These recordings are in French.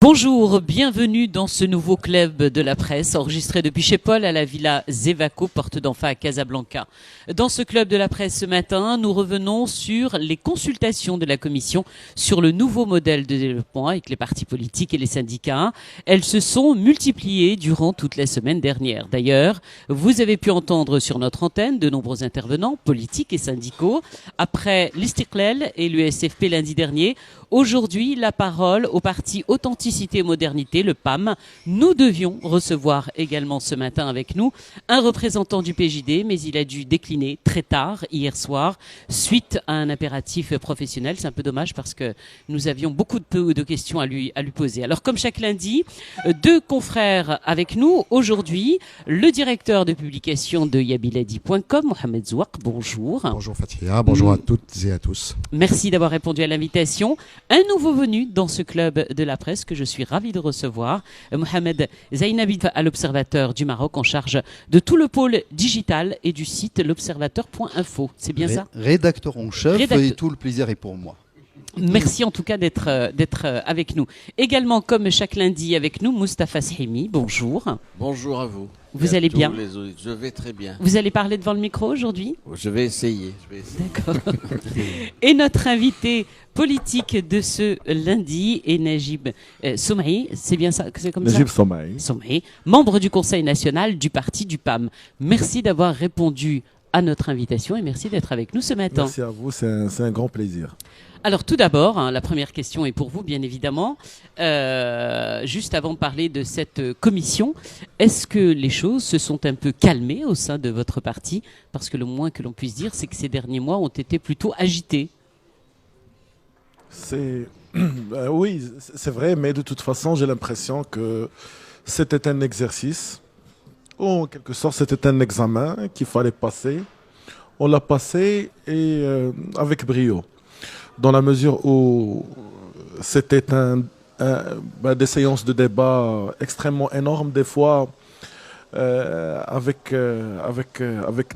Bonjour, bienvenue dans ce nouveau club de la presse enregistré depuis chez Paul à la Villa Zevaco, porte d'Enfa à Casablanca. Dans ce club de la presse ce matin, nous revenons sur les consultations de la Commission sur le nouveau modèle de développement avec les partis politiques et les syndicats. Elles se sont multipliées durant toute la semaine dernière. D'ailleurs, vous avez pu entendre sur notre antenne de nombreux intervenants politiques et syndicaux. Après l'Istiqlal et l'USFP lundi dernier, aujourd'hui, la parole au parti Authenticité et Modernité, le PAM. Nous devions recevoir également ce matin avec nous un représentant du PJD, mais il a dû décliner très tard hier soir suite à un impératif professionnel. C'est un peu dommage parce que nous avions beaucoup de questions à lui poser. Alors comme chaque lundi, deux confrères avec nous. Aujourd'hui, le directeur de publication de yabiladi.com, Mohamed Zouak, bonjour. Bonjour Fatia, bonjour à toutes et à tous. Merci d'avoir répondu à l'invitation. Un nouveau venu dans ce club de la presse que je suis ravi de recevoir, Mohamed Zainabi à l'Observateur du Maroc en charge de tout le pôle digital et du site l'observateur.info. C'est bien ça? Rédacteur en chef et tout le plaisir est pour moi. Merci en tout cas d'être avec nous. Également, comme chaque lundi avec nous, Moustapha Sahimi, bonjour. Bonjour à vous. Vous allez bien? Je vais très bien. Vous allez parler devant le micro aujourd'hui? Je vais essayer. D'accord. Et notre invité politique de ce lundi est Najib Somaï. C'est bien ça? C'est comme Najib ça? Somaï, membre du Conseil national du parti du PAM. Merci d'avoir répondu à notre invitation et merci d'être avec nous ce matin. Merci à vous, c'est un grand plaisir. Alors tout d'abord, la première question est pour vous bien évidemment. Juste avant de parler de cette commission, est-ce que les choses se sont un peu calmées au sein de votre parti? Parce que le moins que l'on puisse dire, c'est que ces derniers mois ont été plutôt agités. Oui, c'est vrai, mais de toute façon, j'ai l'impression que c'était un exercice. En quelque sorte, c'était un examen qu'il fallait passer. On l'a passé et avec brio. Dans la mesure où c'était des séances de débat extrêmement énormes, des fois avec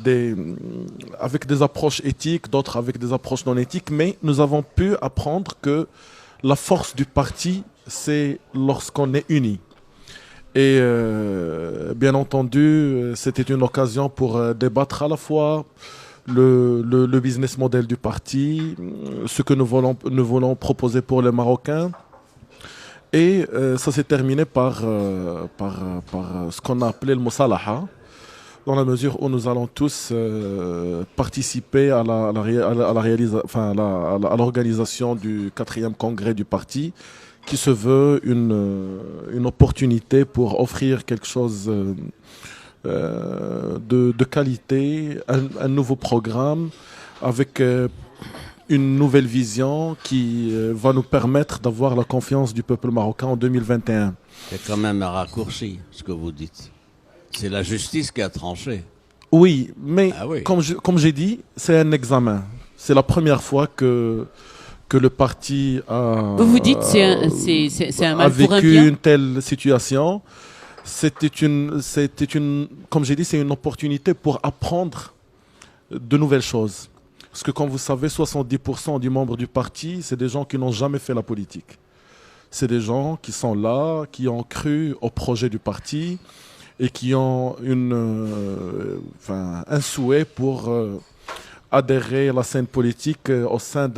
des approches éthiques, d'autres avec des approches non éthiques, mais nous avons pu apprendre que la force du parti, c'est lorsqu'on est unis. Et bien entendu, c'était une occasion pour débattre à la fois le business model du parti, ce que nous voulons proposer pour les Marocains. Et ça s'est terminé par ce qu'on a appelé le Moussalaha, dans la mesure où nous allons tous participer à l'organisation du 4e congrès du parti, qui se veut une opportunité pour offrir quelque chose de qualité, un nouveau programme avec une nouvelle vision qui va nous permettre d'avoir la confiance du peuple marocain en 2021. C'est quand même un raccourci, ce que vous dites. C'est la justice qui a tranché. Oui, mais oui. Comme j'ai dit, c'est un examen. C'est la première fois que le parti a, vous dites c'est un mal pour un vécu bien? Une telle situation. C'était comme j'ai dit, c'est une opportunité pour apprendre de nouvelles choses. Parce que comme vous savez, 70% des membres du parti, c'est des gens qui n'ont jamais fait la politique. C'est des gens qui sont là, qui ont cru au projet du parti et qui ont un souhait pour adhérer à la scène politique au sein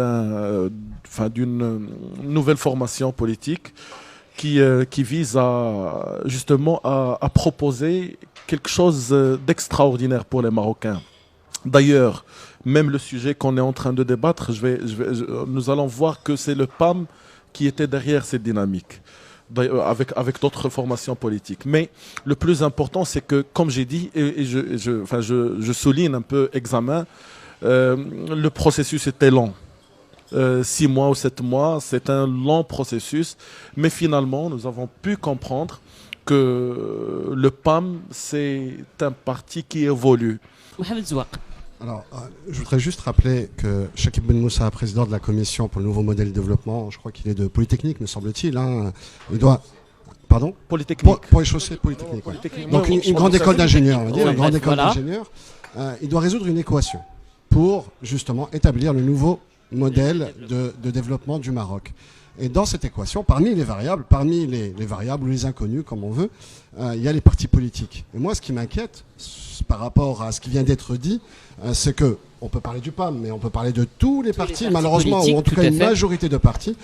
d'une nouvelle formation politique qui vise justement à proposer quelque chose d'extraordinaire pour les Marocains. D'ailleurs, même le sujet qu'on est en train de débattre, nous allons voir que c'est le PAM qui était derrière cette dynamique, avec d'autres formations politiques. Mais le plus important, c'est que, comme j'ai dit, et je souligne un peu examen, le processus était long. 6 mois ou 7 mois, c'est un long processus, mais finalement, nous avons pu comprendre que le PAM, c'est un parti qui évolue. Mohamed Zouak. Alors, je voudrais juste rappeler que Chakib Ben Moussa, président de la commission pour le nouveau modèle de développement, je crois qu'il est de Polytechnique, me semble-t-il, il doit... Pardon? Polytechnique. Pour les chaussées Polytechnique, ouais. Donc une grande école d'ingénieurs, on va dire, une grande école d'ingénieurs. Il doit résoudre une équation pour justement établir le nouveau modèle de développement du Maroc. Et dans cette équation, parmi les variables ou les inconnus, comme on veut, il y a les partis politiques. Et moi, ce qui m'inquiète, par rapport à ce qui vient d'être dit, c'est que on peut parler du PAM, mais on peut parler de tous les partis, malheureusement, ou en tout cas une majorité de partis,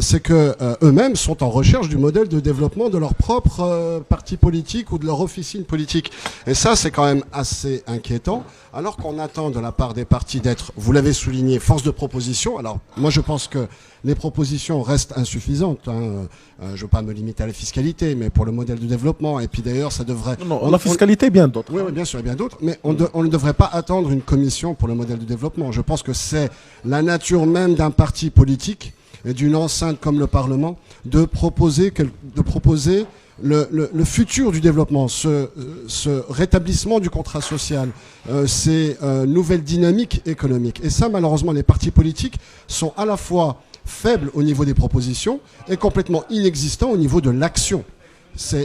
c'est que eux-mêmes sont en recherche du modèle de développement de leur propre parti politique ou de leur officine politique. Et ça, c'est quand même assez inquiétant, alors qu'on attend de la part des partis d'être, vous l'avez souligné, force de proposition. Alors, moi, je pense que les propositions restent insuffisantes. Je ne veux pas me limiter à la fiscalité, mais pour le modèle de développement. Et puis d'ailleurs, ça devrait... Non, la fiscalité, bien d'autres. Oui, bien sûr, il y a bien d'autres. Mais on ne devrait pas attendre une commission pour le modèle de développement. Je pense que c'est la nature même d'un parti politique et d'une enceinte comme le Parlement de proposer le futur du développement, ce rétablissement du contrat social, ces nouvelles dynamiques économiques. Et ça, malheureusement, les partis politiques sont à la fois faibles au niveau des propositions et complètement inexistants au niveau de l'action.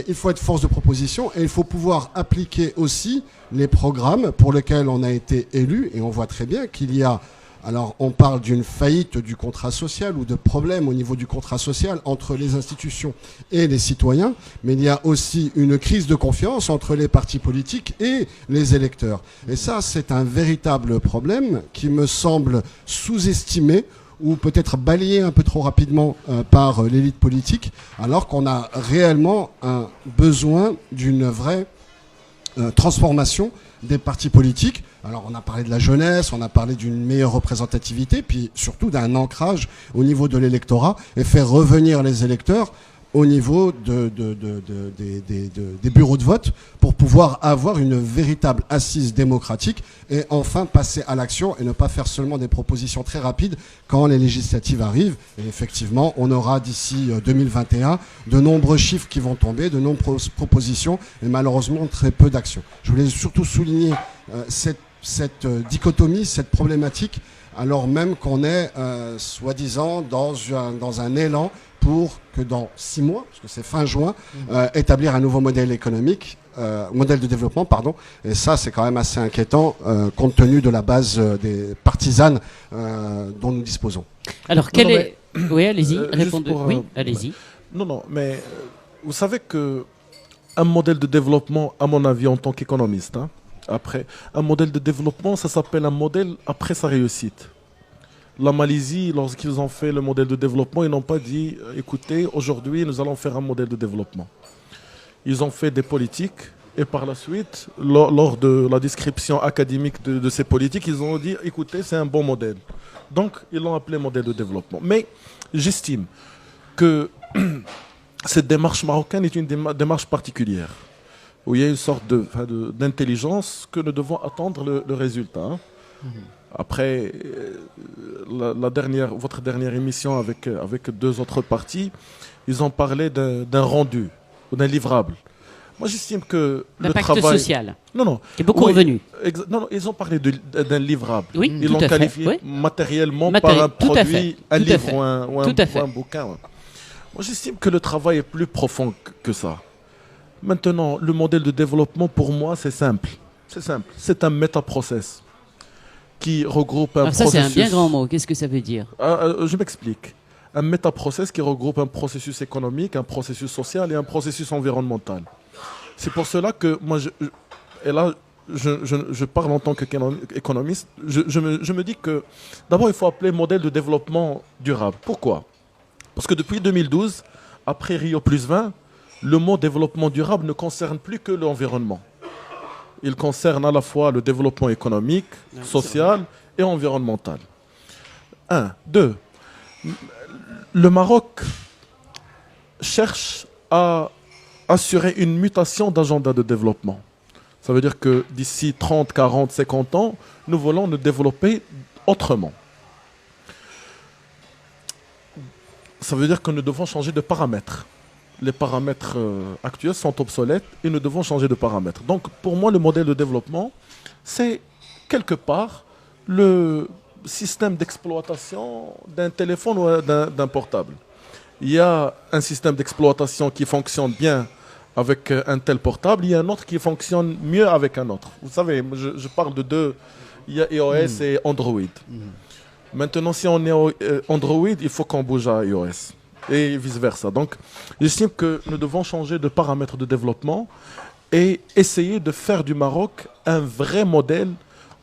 Il faut être force de proposition et il faut pouvoir appliquer aussi les programmes pour lesquels on a été élu. Et on voit très bien qu'il y a... Alors, on parle d'une faillite du contrat social ou de problèmes au niveau du contrat social entre les institutions et les citoyens, mais il y a aussi une crise de confiance entre les partis politiques et les électeurs. Et ça, c'est un véritable problème qui me semble sous-estimé ou peut-être balayé un peu trop rapidement par l'élite politique, alors qu'on a réellement un besoin d'une vraie transformation des partis politiques. Alors on a parlé de la jeunesse, on a parlé d'une meilleure représentativité, puis surtout d'un ancrage au niveau de l'électorat et faire revenir les électeurs au niveau des bureaux de vote pour pouvoir avoir une véritable assise démocratique et enfin passer à l'action et ne pas faire seulement des propositions très rapides quand les législatives arrivent. Et effectivement, on aura d'ici 2021 de nombreux chiffres qui vont tomber, de nombreuses propositions et malheureusement très peu d'actions. Je voulais surtout souligner cette dichotomie, cette problématique, alors même qu'on est soi-disant dans un élan pour que dans 6 mois, parce que c'est fin juin, établir un nouveau modèle économique, modèle de développement, pardon. Et ça, c'est quand même assez inquiétant compte tenu de la base des partisanes dont nous disposons. Alors, oui, allez-y, répondez. Oui, allez-y. Non, mais vous savez que un modèle de développement, à mon avis, en tant qu'économiste, après, un modèle de développement, ça s'appelle un modèle après sa réussite. La Malaisie, lorsqu'ils ont fait le modèle de développement, ils n'ont pas dit « Écoutez, aujourd'hui, nous allons faire un modèle de développement ». Ils ont fait des politiques et par la suite, lors de la description académique de ces politiques, ils ont dit « Écoutez, c'est un bon modèle ». Donc, ils l'ont appelé modèle de développement. Mais j'estime que cette démarche marocaine est une démarche particulière, où il y a une sorte d'intelligence que nous devons attendre le résultat. Après votre dernière émission avec 2 autres partis, ils ont parlé d'un rendu ou d'un livrable. Moi, j'estime que le travail social. Non. Qui est beaucoup revenu. Non, ils ont parlé d'un livrable. Oui, ils l'ont qualifié matériellement par un produit, un livre ou un bouquin. Moi, j'estime que le travail est plus profond que ça. Maintenant, le modèle de développement, pour moi, c'est simple. C'est un métaprocess qui regroupe un processus... Ça, c'est un bien grand mot. Qu'est-ce que ça veut dire? Je m'explique. Un métaprocess qui regroupe un processus économique, un processus social et un processus environnemental. C'est pour cela que moi, je parle en tant qu'économiste, je me dis que d'abord, il faut appeler modèle de développement durable. Pourquoi? Parce que depuis 2012, après Rio+20, le mot développement durable ne concerne plus que l'environnement. Il concerne à la fois le développement économique, social et environnemental. 1. 2. Le Maroc cherche à assurer une mutation d'agenda de développement. Ça veut dire que d'ici 30, 40, 50 ans, nous voulons nous développer autrement. Ça veut dire que nous devons changer de paramètres. Les paramètres actuels sont obsolètes et nous devons changer de paramètres. Donc, pour moi, le modèle de développement, c'est quelque part le système d'exploitation d'un téléphone ou d'un portable. Il y a un système d'exploitation qui fonctionne bien avec un tel portable, il y a un autre qui fonctionne mieux avec un autre. Vous savez, je parle de 2, il y a iOS et Android. Maintenant, si on est Android, il faut qu'on bouge à iOS. et vice-versa. Donc, j'estime que nous devons changer de paramètres de développement et essayer de faire du Maroc un vrai modèle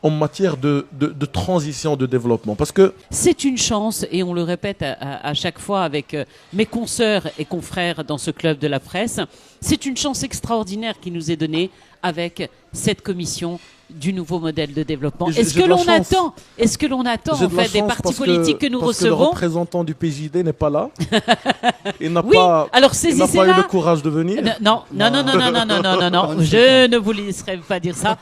en matière de transition de développement. Parce que c'est une chance, et on le répète à chaque fois avec mes consoeurs et confrères dans ce club de la presse, c'est une chance extraordinaire qui nous est donnée avec cette commission du nouveau modèle de développement. Est-ce que l'on attend en fait des partis politiques que nous recevons? Le représentant du PJD n'est pas là. Il n'a oui, pas, alors il n'a pas eu le courage de venir. Non, je ne vous laisserai pas dire ça.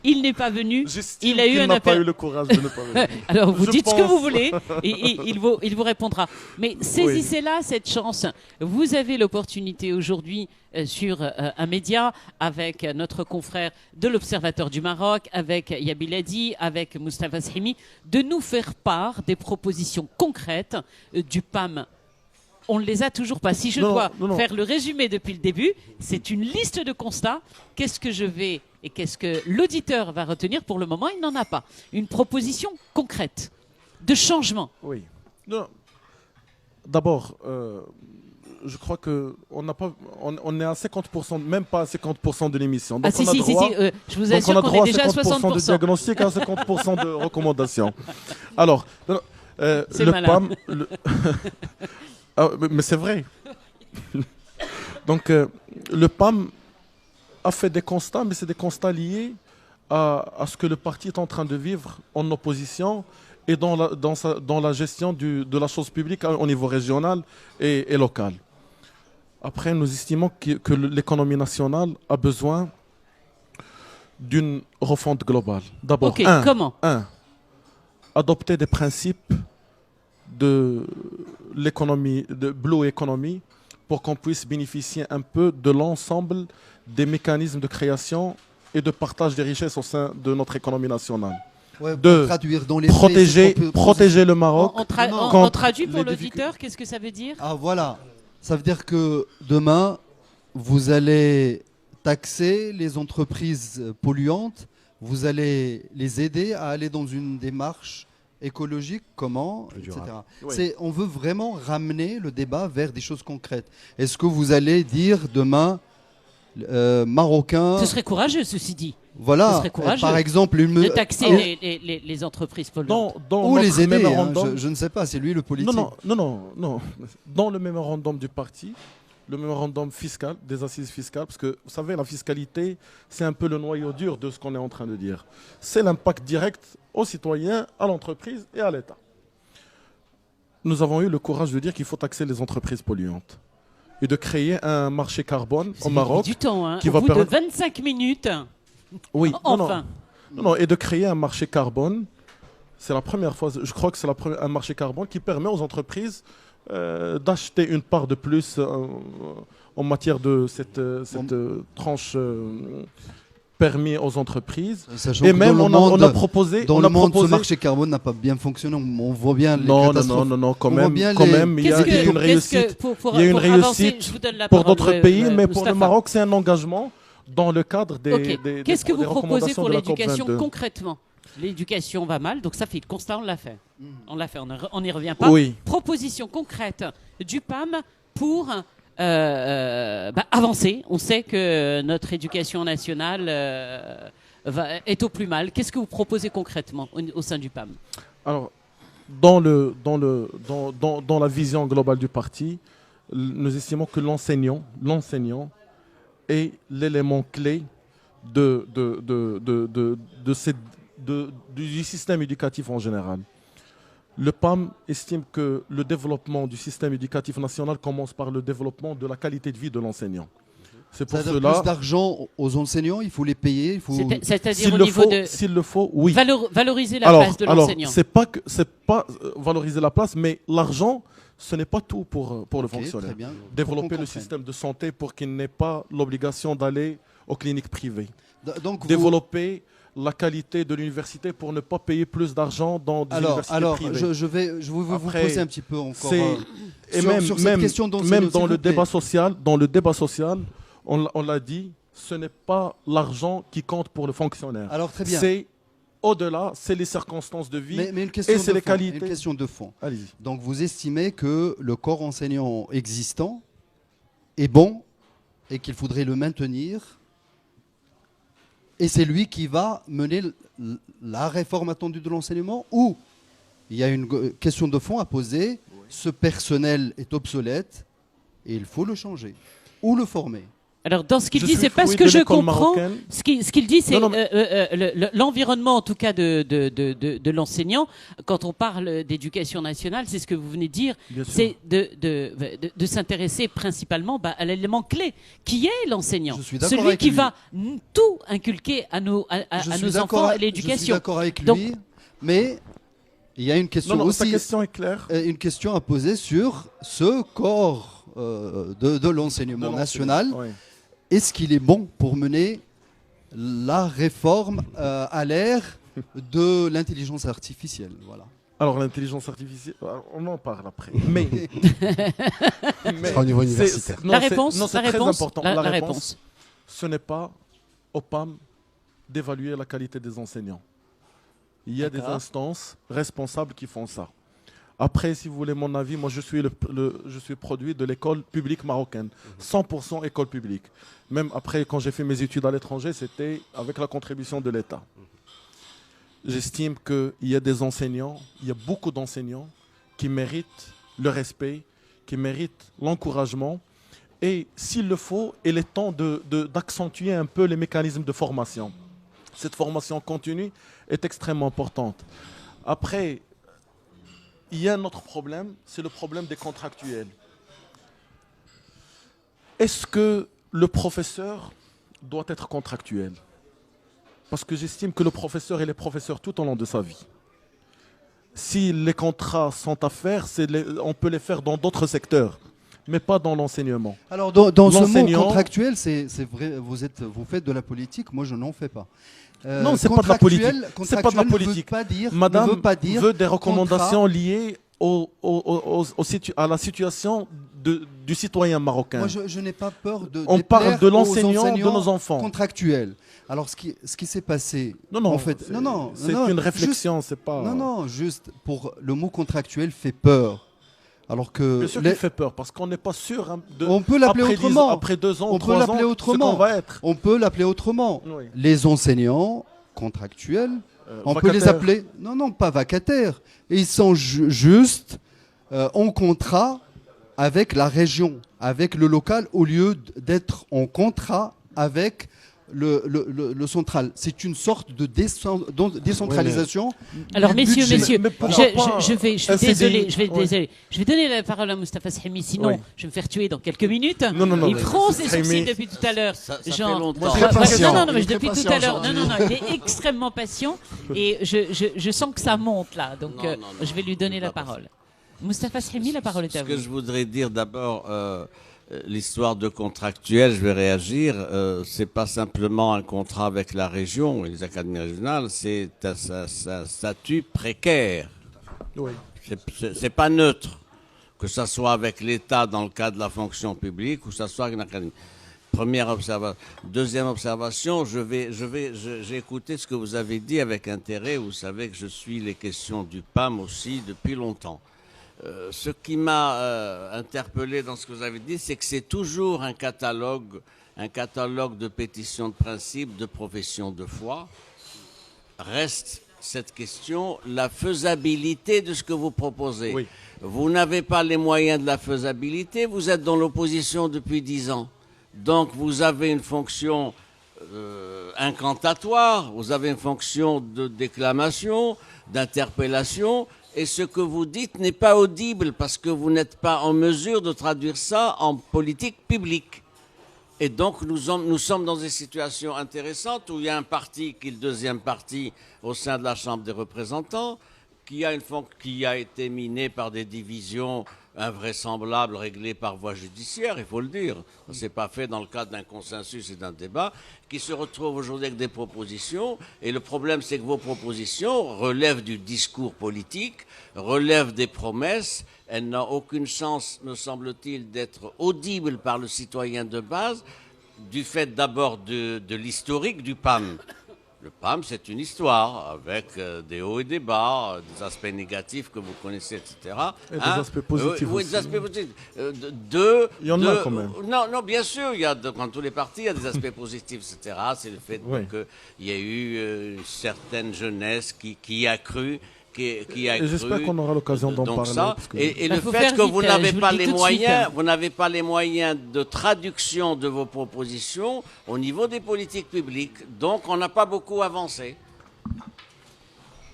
Il n'est pas venu. Il a eu un n'a appel. pas eu le courage de ne pas venir. Alors vous dites ce que pense. vous voulez, et il vous répondra. Mais saisissez-la, cette chance. Vous avez l'opportunité aujourd'hui sur un média avec notre confrère de l'Observateur du Maroc, avec Yabil Hadi, avec Moustapha Shimi, de nous faire part des propositions concrètes du PAM. On ne les a toujours pas. Si je dois faire le résumé depuis le début, c'est une liste de constats. Qu'est-ce que je vais et qu'est-ce que l'auditeur va retenir? Pour le moment, il n'en a pas. Une proposition concrète de changement. Oui. Non. D'abord, je crois qu'on est à 50%, même pas à 50% de l'émission. Donc je vous assure qu'on est déjà à 60%. De diagnostic, à 50% de recommandations. Alors, le malin. PAM... mais c'est vrai. Donc, le PAM a fait des constats, mais c'est des constats liés à ce que le parti est en train de vivre en opposition et dans la gestion de la chose publique au niveau régional et local. Après, nous estimons que l'économie nationale a besoin d'une refonte globale. D'abord, comment adopter des principes de l'économie, de Blue Economy, pour qu'on puisse bénéficier un peu de l'ensemble des mécanismes de création et de partage des richesses au sein de notre économie nationale. Ouais, de traduire dans les protéger le Maroc. On traduit pour l'auditeur, qu'est-ce que ça veut dire? Ah voilà, ça veut dire que demain, vous allez taxer les entreprises polluantes, vous allez les aider à aller dans une démarche écologique, comment, etc. Oui. On veut vraiment ramener le débat vers des choses concrètes. Est-ce que vous allez dire demain, Marocains... Ce serait courageux, ceci dit. Voilà, par exemple, de taxer les entreprises polluantes. Ou les aider, je ne sais pas, c'est lui le politique. Non. Dans le mémorandum du parti, le mémorandum fiscal, des assises fiscales, parce que vous savez, la fiscalité, c'est un peu le noyau dur de ce qu'on est en train de dire. C'est l'impact direct aux citoyens, à l'entreprise et à l'État. Nous avons eu le courage de dire qu'il faut taxer les entreprises polluantes et de créer un marché carbone au Maroc. Du temps, hein. Qui Au va bout permettre... de 25 minutes. Oui, enfin. Non, et de créer un marché carbone. C'est la première fois, je crois que c'est un marché carbone qui permet aux entreprises d'acheter une part de plus en matière de cette tranche permis aux entreprises. Sachant et même on a proposé... Dans le monde, ce marché carbone n'a pas bien fonctionné. On voit bien les catastrophes. Non, quand même, il y a une réussite. Il y a une réussite pour d'autres pays, mais pour le Maroc, c'est un engagement dans le cadre des Qu'est-ce que vous proposez pour de la l'éducation COP22. concrètement? L'éducation va mal, donc ça fait le constat, on l'a fait. On n'y revient pas. Oui. Proposition concrète du PAM pour avancer. On sait que notre éducation nationale est au plus mal. Qu'est-ce que vous proposez concrètement au sein du PAM? Alors, dans la vision globale du parti, nous estimons que l'enseignant est l'élément clé du système éducatif en général. Le PAM estime que le développement du système éducatif national commence par le développement de la qualité de vie de l'enseignant. C'est pour cela... Plus d'argent aux enseignants, il faut les payer. C'est-à-dire au niveau de... S'il le faut, oui. Valoriser la place de l'enseignant. Alors, c'est pas valoriser la place, mais l'argent, ce n'est pas tout pour le fonctionnaire. Développer le système de santé pour qu'il n'ait pas l'obligation d'aller aux cliniques privées. Donc développer la qualité de l'université pour ne pas payer plus d'argent dans des universités privées. Je vais vous poser un petit peu encore sur cette question même dans le débat social, on l'a dit, ce n'est pas l'argent qui compte pour le fonctionnaire. Alors très bien. C'est au-delà, c'est les circonstances de vie Mais une question et c'est de les fond, qualités. une question de fond. Allez-y. Donc vous estimez que le corps enseignant existant est bon et qu'il faudrait le maintenir, et c'est lui qui va mener la réforme attendue de l'enseignement, ou il y a une question de fond à poser, ce personnel est obsolète et il faut le changer ou le former. Alors, dans ce qu'il Je dit, suis c'est parce fruit que de je l'école comprends. marocaine. Ce qu'il dit, c'est Non, non, l'environnement, en tout cas, de l'enseignant. Quand on parle d'éducation nationale, c'est ce que vous venez de dire, Bien sûr. c'est de s'intéresser principalement à l'élément clé, qui est l'enseignant. Je suis d'accord Celui avec qui lui. va tout inculquer à nos enfants et Je suis l'éducation. d'accord avec lui, Donc- mais il y a une question Non, sa aussi, question est claire. une question à poser sur ce corps de l'enseignement national. Ouais. Est-ce qu'il est bon pour mener la réforme à l'ère de l'intelligence artificielle? Voilà. Alors l'intelligence artificielle, on en parle après. Mais, sera au niveau universitaire. La réponse, c'est la très réponse, important. la La réponse. réponse, ce n'est pas au PAM d'évaluer la qualité des enseignants. Il y a des D'accord. instances responsables qui font ça. Après, si vous voulez mon avis, moi je suis je suis produit de l'école publique marocaine, 100% école publique. Même après, quand j'ai fait mes études à l'étranger, c'était avec la contribution de l'État. J'estime qu'il y a des enseignants, il y a beaucoup d'enseignants qui méritent le respect, qui méritent l'encouragement. Et s'il le faut, il est temps d'accentuer un peu les mécanismes de formation. Cette formation continue est extrêmement importante. Après, il y a un autre problème, c'est le problème des contractuels. Est-ce que le professeur doit être contractuel? Parce que j'estime que le professeur, il est professeur tout au long de sa vie. Si les contrats sont à faire, on peut les faire dans d'autres secteurs, mais pas dans l'enseignement. Alors dans ce mot L'enseignant- contractuel, c'est vrai, vous faites de la politique, moi je n'en fais pas. Non, c'est pas de la politique. C'est pas de la contractuel politique. Ne veut pas dire veut des recommandations liées à la situation du citoyen marocain. Moi, je n'ai pas peur de. On parle déplaire de aux l'enseignant de enseignants nos enfants. contractuels. Alors, ce qui s'est passé. Non, non, en fait, c'est non, une réflexion, c'est pas. Non, non, juste pour le mot contractuel fait peur. Alors que. Bien sûr qu'il fait peur parce qu'on n'est pas sûr On peut l'appeler après autrement. après 2 ans, On peut 3 ans, l'appeler ce autrement. qu'on va être. On peut l'appeler autrement. Oui. Les enseignants contractuels, on peut les vacataires. appeler. Non, pas vacataires. Et ils sont juste en contrat avec la région, avec le local, au lieu d'être en contrat avec le central. C'est une sorte de décentralisation. Alors, du messieurs, budget. messieurs, Mais pourquoi pas je vais un désolé, CDI? Ouais. je vais donner la parole à Moustapha Sahimi, sinon Oui. je vais me faire tuer dans quelques minutes. Non, non, non, Il mais fronce les Sahimi- sourcils depuis tout à l'heure. Ça fait Genre, longtemps. Moi, je suis patient. non, mais Il est depuis très tout à l'heure. patient, Non, il est extrêmement patient et je sens que ça monte là. Donc, Non, non, non, je vais lui donner c'est la pas parole. Moustapha Sahimi, la parole est Ce à que vous. je voudrais dire d'abord, l'histoire de contractuel, je vais réagir. C'est pas simplement un contrat avec la région et les académies régionales, c'est un statut précaire. Oui. C'est pas neutre, que ça soit avec l'État dans le cadre de la fonction publique ou que ça soit avec une académie. Première observation. Deuxième observation, j'ai écouté ce que vous avez dit avec intérêt. Vous savez que je suis les questions du PAM aussi depuis longtemps. Ce qui m'a interpellé dans ce que vous avez dit, c'est que c'est toujours un catalogue de pétitions de principe, de profession de foi. Reste cette question, la faisabilité de ce que vous proposez. Oui. Vous n'avez pas les moyens de la faisabilité, vous êtes dans l'opposition depuis 10 ans. Donc vous avez une fonction incantatoire, vous avez une fonction de déclamation, d'interpellation, et ce que vous dites n'est pas audible parce que vous n'êtes pas en mesure de traduire ça en politique publique. Et donc nous sommes dans des situations intéressantes où il y a un parti qui est le deuxième parti au sein de la Chambre des représentants, qui a été miné par des divisions invraisemblables réglées par voie judiciaire, il faut le dire. Ça ne s'est pas fait dans le cadre d'un consensus et d'un débat, qui se retrouve aujourd'hui avec des propositions. Et le problème, c'est que vos propositions relèvent du discours politique, relèvent des promesses. Elle n'a aucune chance, me semble-t-il, d'être audible par le citoyen de base, du fait d'abord de l'historique du PAM. Le PAM, c'est une histoire avec des hauts et des bas, des aspects négatifs que vous connaissez, etc. Et des aspects positifs Oui, des aussi. aspects positifs. Il y en a quand même. Non, non, bien sûr, dans tous les partis, il y a des aspects positifs, etc. C'est le fait Oui. qu'il y a eu certaine jeunesse qui a cru. Qui a Et j'espère cru. qu'on aura l'occasion d'en Donc parler. ça, parce que- et Bah, le faut fait faire que vite, vous n'avez je vous pas le dis les tout de suite, moyens, hein. vous n'avez pas les moyens de traduction de vos propositions au niveau des politiques publiques. Donc, on n'a pas beaucoup avancé.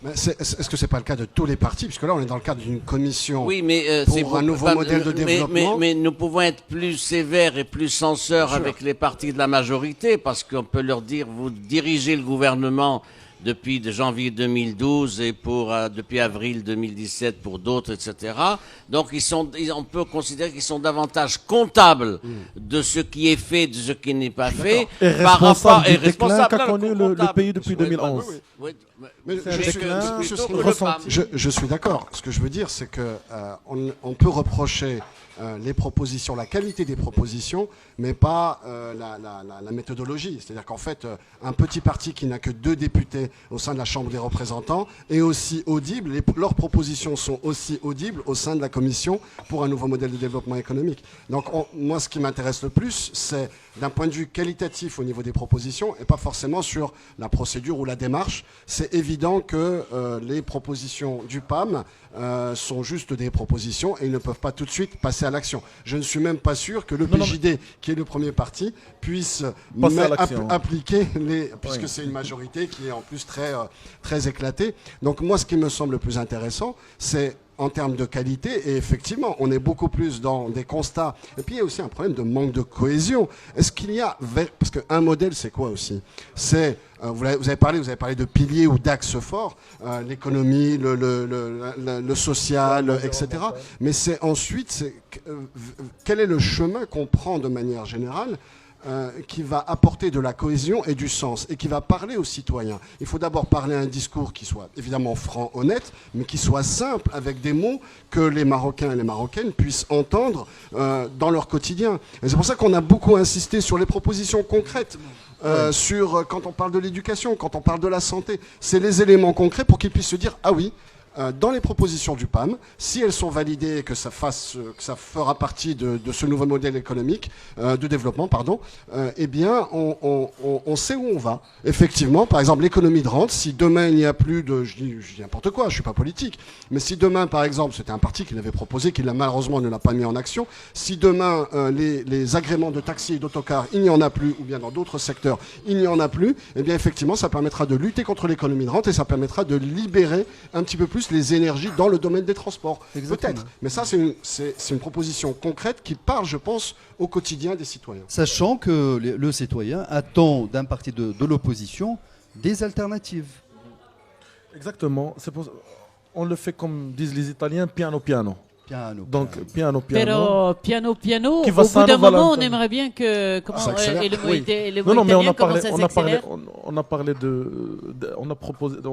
Mais est-ce que c'est pas le cas de tous les partis? Puisque là, on est dans le cadre d'une commission Oui, mais pour un nouveau modèle de développement. Mais nous pouvons être plus sévères et plus censeurs Bien sûr. avec les partis de la majorité, parce qu'on peut leur dire, vous dirigez le gouvernement depuis de janvier 2012 et depuis avril 2017 pour d'autres, etc. Donc on peut considérer qu'ils sont davantage comptables de ce qui est fait, de ce qui n'est pas fait, Et responsable du déclin responsables, qu'a non, connu le comptables. pays depuis Oui, 2011. oui, Mais C'est un je suis- déclin je suis- plutôt que le ressenti. PAM. Je suis d'accord. Ce que je veux dire, c'est que on peut reprocher les propositions, la qualité des propositions, mais pas la méthodologie. C'est-à-dire qu'en fait, un petit parti qui n'a que 2 députés au sein de la Chambre des représentants est aussi audible. Leurs propositions sont aussi audibles au sein de la Commission pour un nouveau modèle de développement économique. Donc, moi, ce qui m'intéresse le plus, c'est d'un point de vue qualitatif au niveau des propositions et pas forcément sur la procédure ou la démarche. C'est évident que les propositions du PAM sont juste des propositions et ils ne peuvent pas tout de suite passer à l'action. Je ne suis même pas sûr que le Non, non, PJD, qui est le premier parti, puisse Passer à l'action. appliquer puisque Oui. c'est une majorité qui est en plus très éclatée. Donc moi, ce qui me semble le plus intéressant, c'est en termes de qualité, et effectivement, on est beaucoup plus dans des constats. Et puis, il y a aussi un problème de manque de cohésion. Est-ce qu'il y a... Parce qu'un modèle, c'est quoi aussi? C'est... Vous avez parlé de piliers ou d'axes forts, l'économie, le social, etc. Mais c'est ensuite, quel est le chemin qu'on prend de manière générale qui va apporter de la cohésion et du sens et qui va parler aux citoyens. Il faut d'abord parler un discours qui soit évidemment franc, honnête, mais qui soit simple, avec des mots que les Marocains et les Marocaines puissent entendre dans leur quotidien. Et c'est pour ça qu'on a beaucoup insisté sur les propositions concrètes. Quand on parle de l'éducation, quand on parle de la santé, c'est les éléments concrets pour qu'ils puissent se dire « Ah oui, dans les propositions du PAM, si elles sont validées et que ça fera partie de ce nouveau modèle économique, de développement, pardon, eh bien, on sait où on va. Effectivement, par exemple, l'économie de rente, si demain il n'y a plus de... Je dis n'importe quoi, je ne suis pas politique, mais si demain, par exemple, c'était un parti qui l'avait proposé, qui malheureusement ne l'a pas mis en action, si demain, les agréments de taxis et d'autocars, il n'y en a plus, ou bien dans d'autres secteurs, il n'y en a plus, eh bien, effectivement, ça permettra de lutter contre l'économie de rente et ça permettra de libérer un petit peu plus les énergies dans le domaine des transports. Exactement. Peut-être. Mais ça, c'est une proposition concrète qui parle, je pense, au quotidien des citoyens. Sachant que le citoyen attend d'un parti de l'opposition des alternatives. Exactement. On le fait comme disent les Italiens, piano piano. Piano, Donc, piano piano. Pero piano, Qui au va bout d'un Sano moment, Valentine. on aimerait bien que... Comment, Ça accélère. et le mot, Oui. et le mot Non, mais italien, comment ça s'accélère? on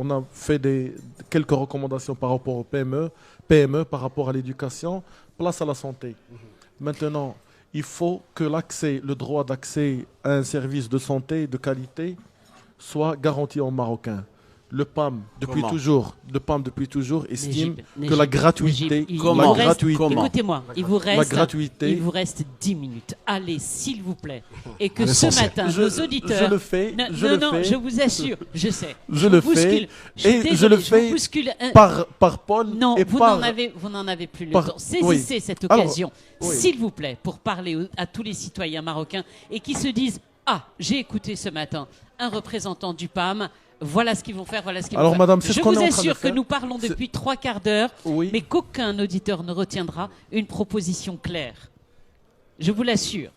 a fait quelques recommandations par rapport au PME, par rapport à l'éducation, place à la santé. Maintenant, il faut que le droit d'accès à un service de santé de qualité soit garanti aux Marocains. Le PAM, depuis toujours, estime que la gratuité, Comment Écoutez-moi, il vous la gratuité, il vous reste 10 minutes. Allez, s'il vous plaît. Et que À ce l'essentiel. matin, nos auditeurs... je le fais, Non, je le non, fais. je vous assure, je sais. Je le fais, et je le fais par Paul Non, et vous par... n'en avez plus le par- temps. Saisissez oui. cette Alors, occasion, oui. s'il vous plaît, pour parler à tous les citoyens marocains et qui se disent « Ah, j'ai écouté ce matin un représentant du PAM, voilà ce qu'ils vont faire, voilà ce qu'ils vont Alors, faire. » madame, c'est ce Je qu'on vous est en train de assure que faire. nous parlons C'est- depuis 3/4 d'heure, Oui. mais qu'aucun auditeur ne retiendra une proposition claire. Je vous l'assure.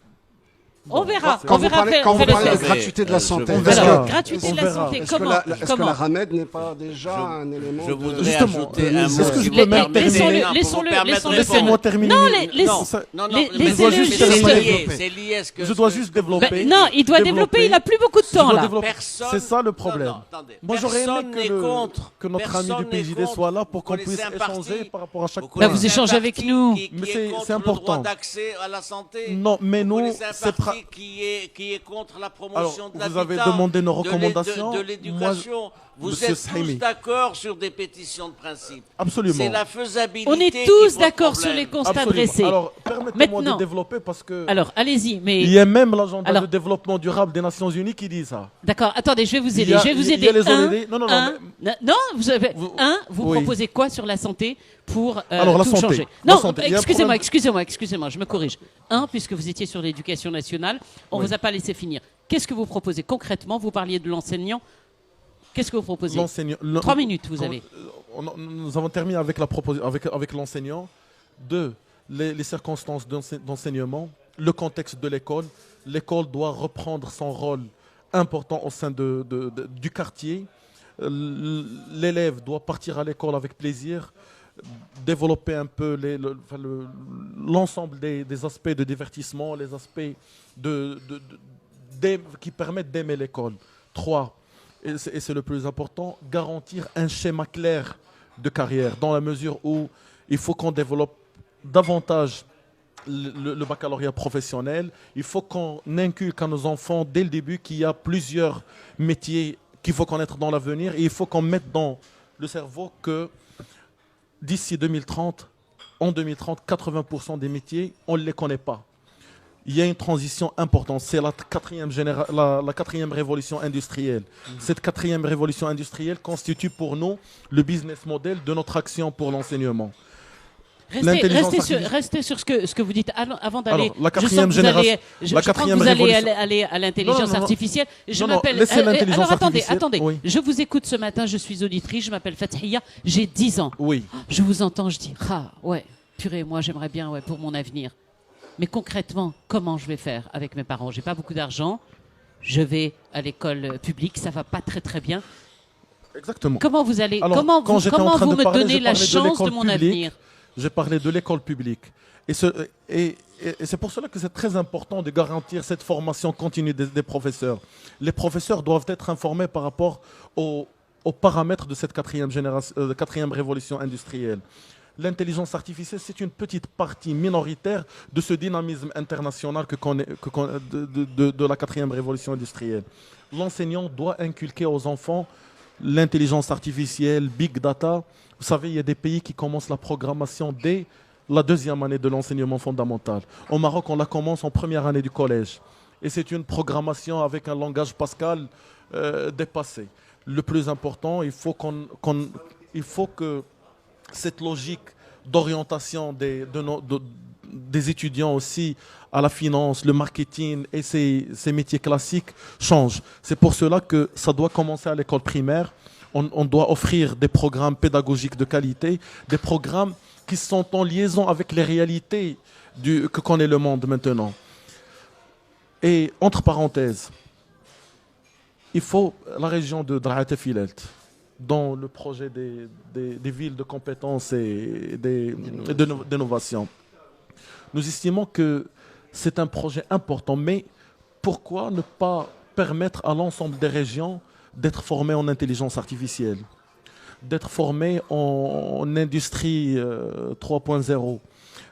On verra. Quand On vous verra parlez, faire- quand vous faire le parlez de test. gratuité de la santé, on est-ce verra. que- Gratuité On de la verra. santé, est-ce que comment, la- est-ce que comment la RAMED n'est pas déjà un élément Je de... voudrais Justement, ajouter un est-ce mot. que si je vous peux me permettez. laissons-le- Non, pour laissons-le- vous permettre laissons-le de faire. Laissez-moi répondre. terminer. Non, Non, Ça- non, non, les- mais laissez-le c'est juste- lié, c'est lié à ce que... Je dois juste développer. Ben, non, il doit développer, il n'a plus beaucoup de Je dois temps là. développer. Personne- C'est ça le Non, problème. non, attendez. Moi, j'aurais aimé Personne n'est contre. que notre ami Personne du n'est PJD contre. soit là pour qu'on Vous puisse connaissez un parti. échanger par rapport à chaque Vous point. Bah, vous connaissez un échangez avec parti nous. qui Mais est c'est contre le important. droit d'accès à la santé. Non, mais Vous nous, connaissez un c'est parti parti qui est contre la promotion Alors, de l'habitat. vous avez demandé nos recommandations. De l'éducation. Vous Monsieur êtes Saimi. tous d'accord sur des pétitions de principe. Absolument. C'est la faisabilité. On est qui tous pose d'accord sur problème. les constats Absolument. dressés. Alors, permettez-moi Maintenant. de développer parce que Alors, allez-y, mais... il y a même l'agenda Alors- de développement durable des Nations Unies qui dit ça. D'accord, attendez, je vais vous aider. Il y a- Je vais vous il y a aider. les ODD. Non, Vous avez Vous- vous oui. proposez quoi sur la santé pour Alors, la tout santé. changer? La Non, santé. Il y a un problème- excusez-moi, je me corrige. Puisque vous étiez sur l'éducation nationale, on Oui. vous a pas laissé finir. Qu'est-ce que vous proposez concrètement? Vous parliez de l'enseignant. Qu'est-ce que vous proposez? L'enseignant. 3 minutes, vous avez. Nous avons terminé avec la avec l'enseignant. Deux, les circonstances d'enseignement, le contexte de l'école. L'école doit reprendre son rôle important au sein du quartier. L'élève doit partir à l'école avec plaisir, développer un peu l'ensemble des aspects de divertissement, les aspects qui permettent d'aimer l'école. Trois, et c'est le plus important, garantir un schéma clair de carrière, dans la mesure où il faut qu'on développe davantage le baccalauréat professionnel. Il faut qu'on inculque à nos enfants dès le début qu'il y a plusieurs métiers qu'il faut connaître dans l'avenir, et il faut qu'on mette dans le cerveau que d'ici 2030, en 2030, 80% des métiers, on ne les connaît pas. Il y a une transition importante, c'est la quatrième révolution industrielle. Cette quatrième révolution industrielle constitue pour nous le business model de notre action pour l'enseignement. Restez sur ce que vous dites avant d'aller. Alors, la quatrième génération. Je crois que vous allez aller à l'intelligence artificielle. Je m'appelle. Laissez l'intelligence Alors artificielle. attendez. Oui. Je vous écoute ce matin. Je suis auditrice. Je m'appelle Fatihia. J'ai 10 ans. Oui. Je vous entends. Je dis ouais, purée, moi j'aimerais bien pour mon avenir. Mais concrètement, comment je vais faire avec mes parents? J'ai pas beaucoup d'argent. Je vais à l'école publique. Ça va pas très très bien. Exactement. Comment vous allez? Alors, comment quand vous, j'étais en comment train vous de me parler, donnez j'ai la parlé de chance de l'école mon publique. avenir? J'ai parlé de l'école publique. Et c'est pour cela que c'est très important de garantir cette formation continue des professeurs. Les professeurs doivent être informés par rapport aux paramètres de cette quatrième révolution industrielle. L'intelligence artificielle, c'est une petite partie minoritaire de ce dynamisme international de la quatrième révolution industrielle. L'enseignant doit inculquer aux enfants l'intelligence artificielle, big data. Vous savez, il y a des pays qui commencent la programmation dès la deuxième année de l'enseignement fondamental. Au Maroc, on la commence en première année du collège. Et c'est une programmation avec un langage Pascal dépassé. Le plus important, il faut que cette logique d'orientation des étudiants aussi à la finance, le marketing et ces métiers classiques change. C'est pour cela que ça doit commencer à l'école primaire. On doit offrir des programmes pédagogiques de qualité, des programmes qui sont en liaison avec les réalités que connaît le monde maintenant. Et entre parenthèses, il faut la région de Draat Filelt, dans le projet des villes de compétences et d'innovation. Nous estimons que c'est un projet important, mais pourquoi ne pas permettre à l'ensemble des régions d'être formées en intelligence artificielle, d'être formées en industrie 3.0,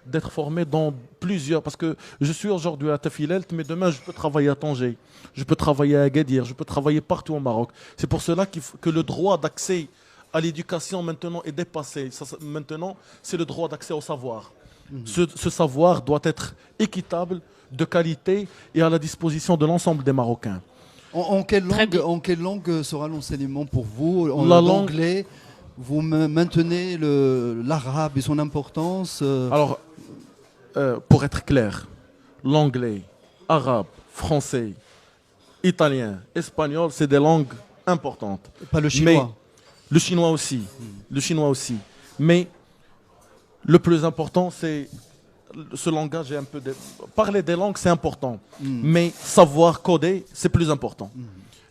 d'être formées dans plusieurs... Parce que je suis aujourd'hui à Tafilelt, mais demain je peux travailler à Tanger, je peux travailler à Agadir, je peux travailler partout au Maroc. C'est pour cela que le droit d'accès à l'éducation maintenant est dépassé. Maintenant, c'est le droit d'accès au savoir. Ce savoir doit être équitable, de qualité et à la disposition de l'ensemble des Marocains. En quelle langue sera l'enseignement pour vous? En La langue- anglais, vous maintenez l'arabe et son importance Alors, pour être clair, l'anglais, arabe, français, italien, espagnol, c'est des langues importantes. Pas le chinois. Mais le chinois aussi. Le chinois aussi. Mais le plus important, c'est ce langage est un peu... Parler des langues, c'est important. Mais savoir coder, c'est plus important.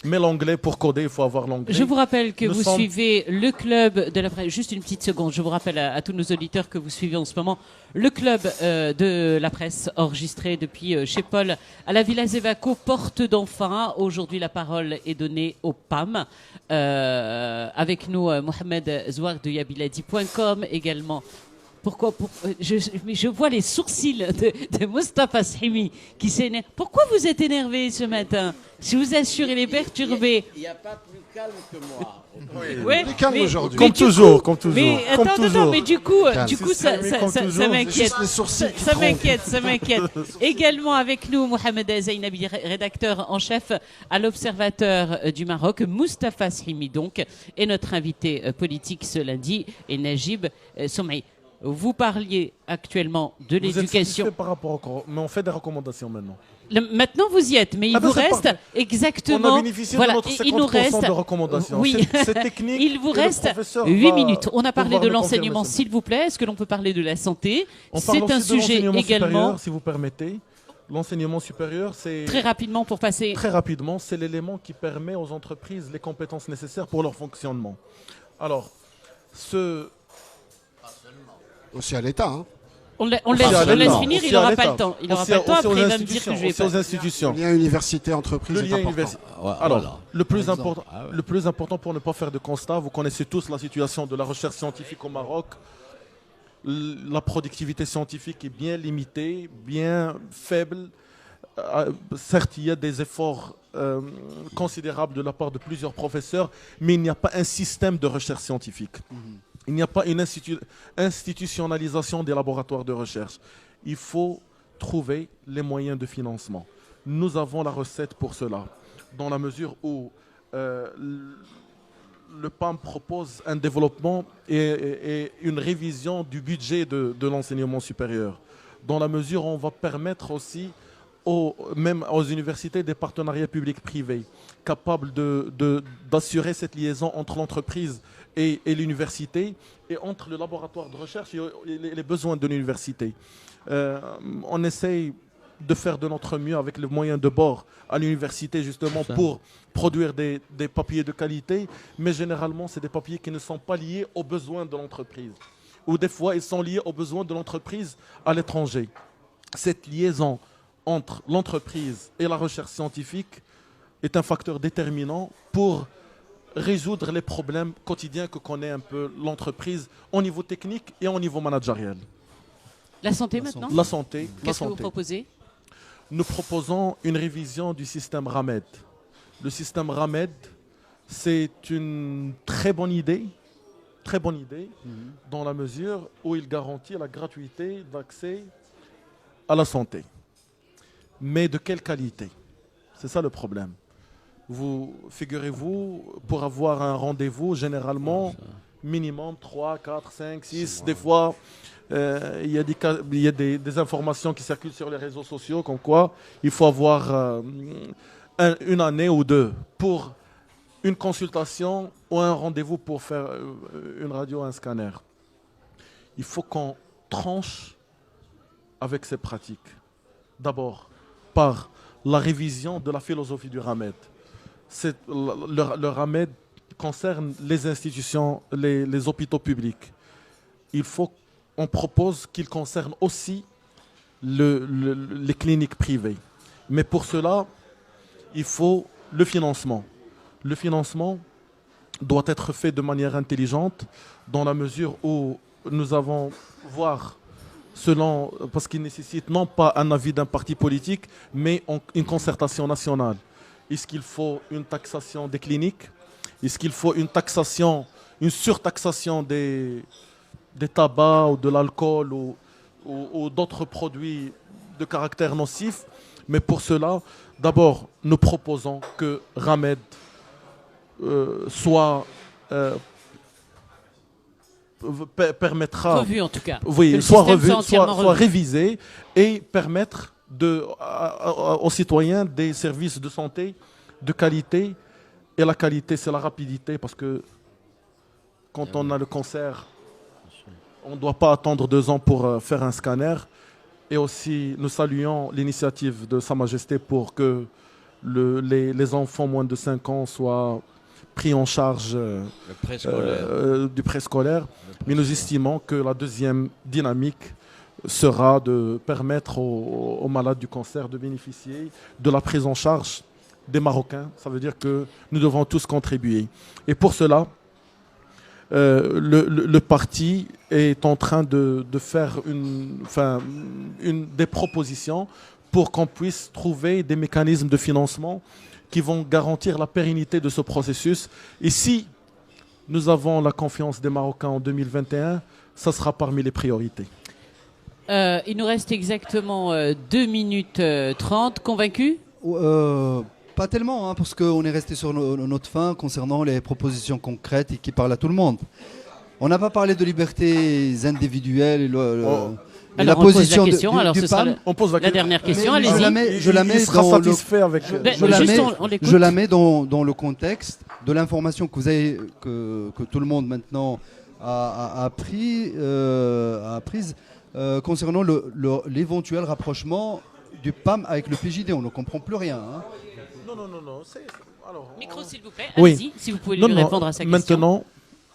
Mais l'anglais, pour coder, il faut avoir l'anglais. Je vous rappelle que Nous vous sommes- suivez le club de la presse. Juste une petite seconde. Je vous rappelle à tous nos auditeurs que vous suivez en ce moment le club de la presse enregistré depuis chez Paul à la Villa Zévaco, porte d'enfant. Aujourd'hui, la parole est donnée au PAM. Avec nous, Mohamed Zouar de yabiladi.com, également je vois les sourcils de Moustapha Shimi qui s'énerve. Pourquoi vous êtes énervé ce matin? Je vous assure, il est perturbé. Il n'y a pas plus calme que moi. Ouais, Il est calme aujourd'hui. Comme toujours, comme toujours. Mais comme attends, toujours. mais du coup, C'est Shimi comme toujours. ça m'inquiète. juste les sourcils qui Ça tremblent. m'inquiète, ça m'inquiète. Également avec nous, Mohamed Zainabi, rédacteur en chef à l'Observateur du Maroc, Moustapha Shimi donc, et notre invité politique ce lundi est Najib Soumri. Vous parliez actuellement de Vous êtes l'éducation. satisfait par rapport au... Mais on fait des recommandations maintenant. Maintenant, vous y êtes, mais il Ah ben, vous c'est reste parfait. exactement. On a bénéficié de notre 50% il nous reste, de recommandations. Oui, C'est technique. il vous et le reste professeur 8 va minutes. On a parlé pouvoir de nous l'enseignement, confirmer ça. s'il vous plaît. Est-ce que l'on peut parler de la santé? On parle C'est aussi un de sujet l'enseignement également. supérieur, si vous permettez. L'enseignement supérieur, c'est Très rapidement pour passer. très rapidement, c'est l'élément qui permet aux entreprises les compétences nécessaires pour leur fonctionnement. Alors, Aussi à l'État. Hein. On laisse l'État. finir, Aussi il à n'aura l'État. pas le temps. Il n'aura Aussi pas le temps, aussi aux après il va me dire que je vais institutions, aussi pas. aux institutions. Le lien université-entreprise Le est lien important. universitaire. Voilà. Alors, le plus, Par exemple. important, le plus important pour ne pas faire de constat, vous connaissez tous la situation de la recherche scientifique au Maroc. La productivité scientifique est bien limitée, bien faible. Certes, il y a des efforts considérables de la part de plusieurs professeurs, mais il n'y a pas un système de recherche scientifique. Il n'y a pas une institutionnalisation des laboratoires de recherche. Il faut trouver les moyens de financement. Nous avons la recette pour cela, dans la mesure où le PAM propose un développement et une révision du budget de l'enseignement supérieur, dans la mesure où on va permettre aussi même aux universités des partenariats publics-privés capables d'assurer cette liaison entre l'entreprise et l'université et entre le laboratoire de recherche et les besoins de l'université. On essaye de faire de notre mieux avec les moyens de bord à l'université justement pour produire des papiers de qualité, mais généralement c'est des papiers qui ne sont pas liés aux besoins de l'entreprise ou des fois ils sont liés aux besoins de l'entreprise à l'étranger. Cette liaison entre l'entreprise et la recherche scientifique est un facteur déterminant pour résoudre les problèmes quotidiens que connaît un peu l'entreprise au niveau technique et au niveau managérial. La santé maintenant. La santé. Qu'est-ce que vous proposez? Nous proposons une révision du système RAMED. Le système RAMED, c'est une très bonne idée dans la mesure où il garantit la gratuité d'accès à la santé. Mais de quelle qualité? C'est ça le problème. Vous figurez-vous, pour avoir un rendez-vous, généralement, minimum 3, 4, 5, 6, des fois, il y a des informations qui circulent sur les réseaux sociaux, comme quoi il faut avoir une année ou deux pour une consultation ou un rendez-vous pour faire une radio, un scanner. Il faut qu'on tranche avec ces pratiques. D'abord, par la révision de la philosophie du RAMED. Le RAMED concerne les institutions, les hôpitaux publics. On propose qu'il concerne aussi les cliniques privées. Mais pour cela, il faut le financement. Le financement doit être fait de manière intelligente dans la mesure où nous avons parce qu'il nécessite non pas un avis d'un parti politique, mais une concertation nationale. Est-ce qu'il faut une taxation des cliniques? Est-ce qu'il faut une surtaxation des tabacs ou de l'alcool ou d'autres produits de caractère nocif? Mais pour cela, d'abord, nous proposons que RAMED permettra Revu en tout cas. oui, soit revu, soit révisé et permettre aux citoyens des services de santé de qualité. Et la qualité, c'est la rapidité parce que quand on a le cancer, on ne doit pas attendre 2 ans pour faire un scanner. Et aussi, nous saluons l'initiative de Sa Majesté pour que les enfants moins de 5 ans soient pris en charge du préscolaire. Mais nous estimons que la deuxième dynamique sera de permettre aux malades du cancer de bénéficier de la prise en charge des Marocains. Ça veut dire que nous devons tous contribuer. Et pour cela, le parti est en train de faire des propositions pour qu'on puisse trouver des mécanismes de financement qui vont garantir la pérennité de ce processus. Et si nous avons la confiance des Marocains en 2021, ça sera parmi les priorités. Il nous reste exactement 2 minutes 30. Convaincu? Pas tellement, hein, parce qu'on est resté sur notre fin concernant les propositions concrètes et qui parlent à tout le monde. On n'a pas parlé de libertés individuelles et et alors, la position on pose la question, alors du ce sera PAM. On pose la dernière question, Mais allez-y. je la mets il sera dans satisfait avec... je la mets dans le contexte de l'information que vous avez, que tout le monde maintenant a prise concernant l'éventuel rapprochement du PAM avec le PJD. On ne comprend plus rien. Hein. Non. Alors, Micro, s'il vous plaît. Oui. Allez-y, si vous pouvez lui répondre à sa question. Maintenant,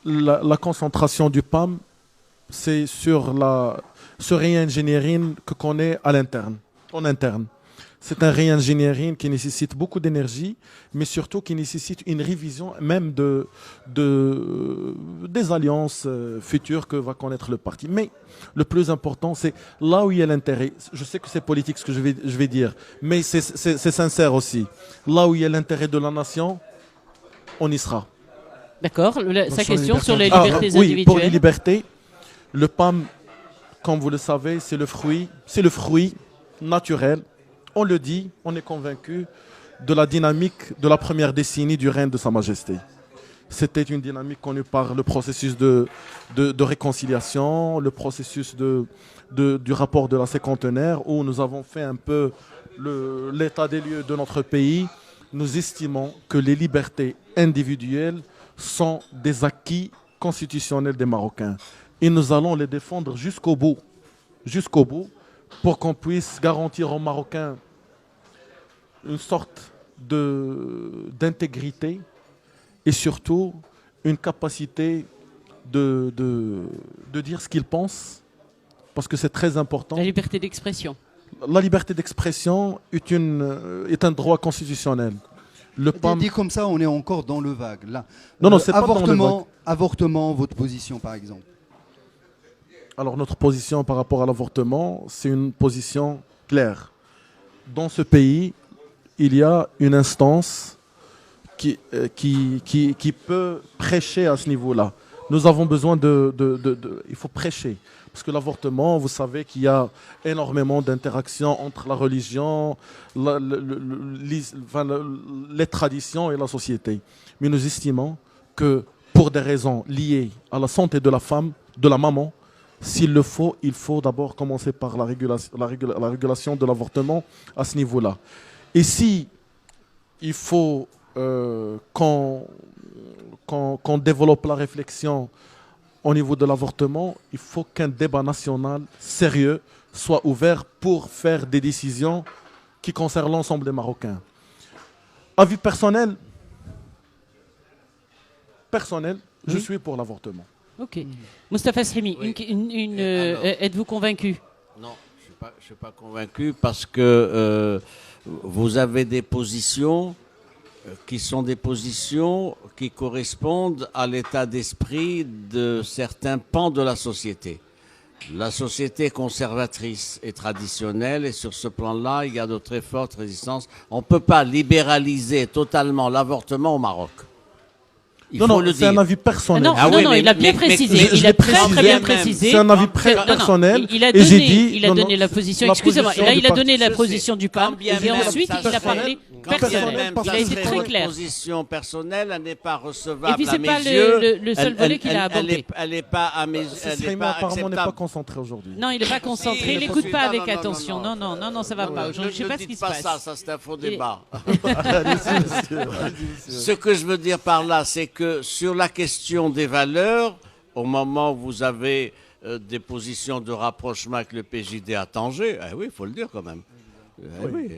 la concentration du PAM, c'est sur ce réengineering que connaît en interne. C'est un réengineering qui nécessite beaucoup d'énergie, mais surtout qui nécessite une révision même des alliances futures que va connaître le parti. Mais le plus important, c'est là où il y a l'intérêt. Je sais que c'est politique ce que je vais dire, mais c'est sincère aussi. Là où il y a l'intérêt de la nation, on y sera. D'accord. Sa question sur les Ah, libertés oui, individuelles. pour les libertés, le PAM, comme vous le savez, c'est le fruit naturel. On le dit, on est convaincu de la dynamique de la première décennie du règne de Sa Majesté. C'était une dynamique connue par le processus de réconciliation, le processus du rapport de la cinquantenaire, où nous avons fait un peu l'état des lieux de notre pays. Nous estimons que les libertés individuelles sont des acquis constitutionnels des Marocains. Et nous allons les défendre jusqu'au bout, pour qu'on puisse garantir aux Marocains une sorte d'intégrité et surtout une capacité de dire ce qu'ils pensent, parce que c'est très important. La liberté d'expression. La liberté d'expression est un droit constitutionnel. Dit comme ça, on est encore dans le vague. Là. Non, c'est pas dans le vague. Avortement, votre position par exemple. Alors notre position par rapport à l'avortement, c'est une position claire. Dans ce pays, il y a une instance qui peut prêcher à ce niveau-là. Nous avons besoin il faut prêcher. Parce que l'avortement, vous savez qu'il y a énormément d'interactions entre la religion, les traditions et la société. Mais nous estimons que pour des raisons liées à la santé de la femme, de la maman, s'il le faut, il faut d'abord commencer par la régulation de l'avortement à ce niveau-là. Et si il faut qu'on développe la réflexion au niveau de l'avortement, il faut qu'un débat national sérieux soit ouvert pour faire des décisions qui concernent l'ensemble des Marocains. Avis personnel, je suis pour l'avortement. Ok. Moustapha Srimi, Oui. êtes-vous convaincu? Non, je ne suis pas convaincu parce que vous avez des positions qui sont des positions qui correspondent à l'état d'esprit de certains pans de la société. La société conservatrice et traditionnelle, et sur ce plan-là, il y a de très fortes résistances. On ne peut pas libéraliser totalement l'avortement au Maroc. C'est un avis personnel. Non, il a bien précisé. Il a très bien précisé. C'est un avis personnel. Il a donné la position. Excusez-moi. Là, il a donné la position du PAM. Et ensuite, il a parlé personnel. Il a été très clair. La position personnelle, elle n'est pas recevable. Et puis, à c'est mes pas yeux. le seul volet qu'il a abordé. Elle n'est pas à mes yeux. Apparemment, n'est pas concentré aujourd'hui. Non, il n'est pas concentré. Il n'écoute pas avec attention. Non, ça va pas. Je ne sais pas ce qui se passe. Ça c'est un faux débat. Ce que je veux dire par là, c'est que sur la question des valeurs, au moment où vous avez des positions de rapprochement avec le PJD à Tanger, oui, il faut le dire quand même. Oui.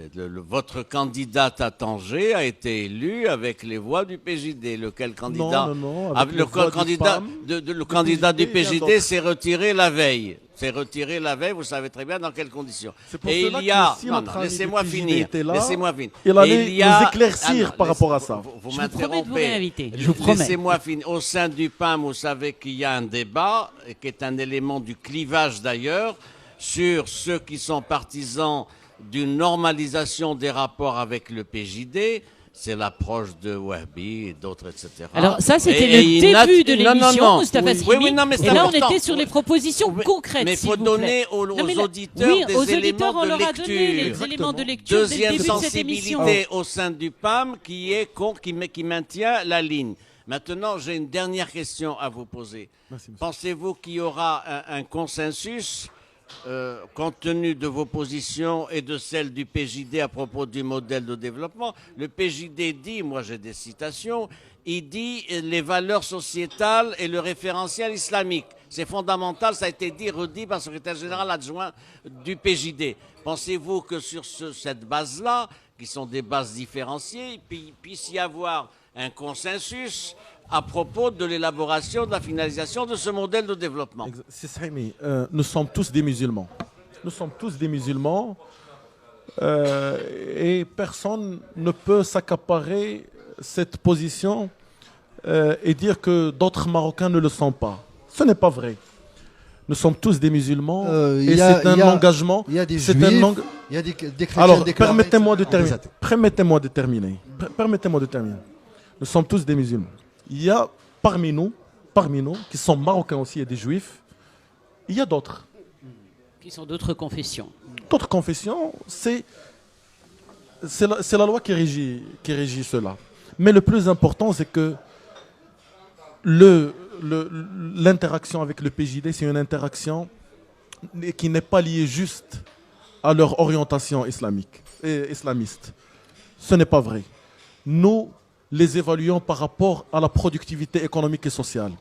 Votre candidate à Tanger a été élue avec les voix du PJD. Lequel candidat Non, avec le candidat, le candidat du PJD PJD s'est retiré la veille. C'est retiré la veille, vous savez très bien dans quelles conditions. C'est pour Et cela il y a... que si Non, notre non, ami laissez-moi du PJD finir. était là, Laissez-moi finir. il allait Et il y a... nous éclaircir par rapport à ça. Vous Je vous promets de vous m'interrompez. réinviter. Je vous promets. Laissez-moi finir. Au sein du PAM, vous savez qu'il y a un débat, qui est un élément du clivage d'ailleurs, sur ceux qui sont partisans d'une normalisation des rapports avec le PJD. C'est l'approche de Wahbi et d'autres, etc. Alors ça, c'était Et le il début note- de non, non, l'émission, non. Moustapha Oui, Slimni. oui, non, mais c'est Et là, on important. était sur les propositions Oui, concrètes, mais il s'il faut vous donner plaît. aux, Non, mais auditeurs oui, des aux éléments auditeurs, on de leur a donné les lecture. éléments de lecture dès le Deuxième début de cette émission. sensibilité au sein du PAM qui maintient la ligne. Maintenant, j'ai une dernière question à vous poser. Merci, monsieur. Pensez-vous qu'il y aura un consensus compte tenu de vos positions et de celles du PJD à propos du modèle de développement? Le PJD dit, moi j'ai des citations, il dit les valeurs sociétales et le référentiel islamique. C'est fondamental, ça a été dit, redit par le secrétaire général adjoint du PJD. Pensez-vous que sur cette base-là, qui sont des bases différenciées, il puisse y avoir un consensus à propos de l'élaboration, de la finalisation de ce modèle de développement? C'est ça, mais, nous sommes tous des musulmans. Nous sommes tous des musulmans et personne ne peut s'accaparer cette position et dire que d'autres Marocains ne le sont pas. Ce n'est pas vrai. Nous sommes tous des musulmans et c'est un engagement. Il y a des c'est juifs, un il y a des chrétiens Alors, déclarés. permettez-moi de terminer. athées. Permettez-moi de terminer. Permettez-moi de terminer. Nous sommes tous des musulmans. Il y a parmi nous, qui sont marocains aussi et des juifs, il y a d'autres. Qui sont d'autres confessions. D'autres confessions, c'est la loi qui régit cela. Mais le plus important, c'est que l'interaction avec le PJD, c'est une interaction qui n'est pas liée juste à leur orientation islamiste. Ce n'est pas vrai. Nous les évaluons par rapport à la productivité économique et sociale.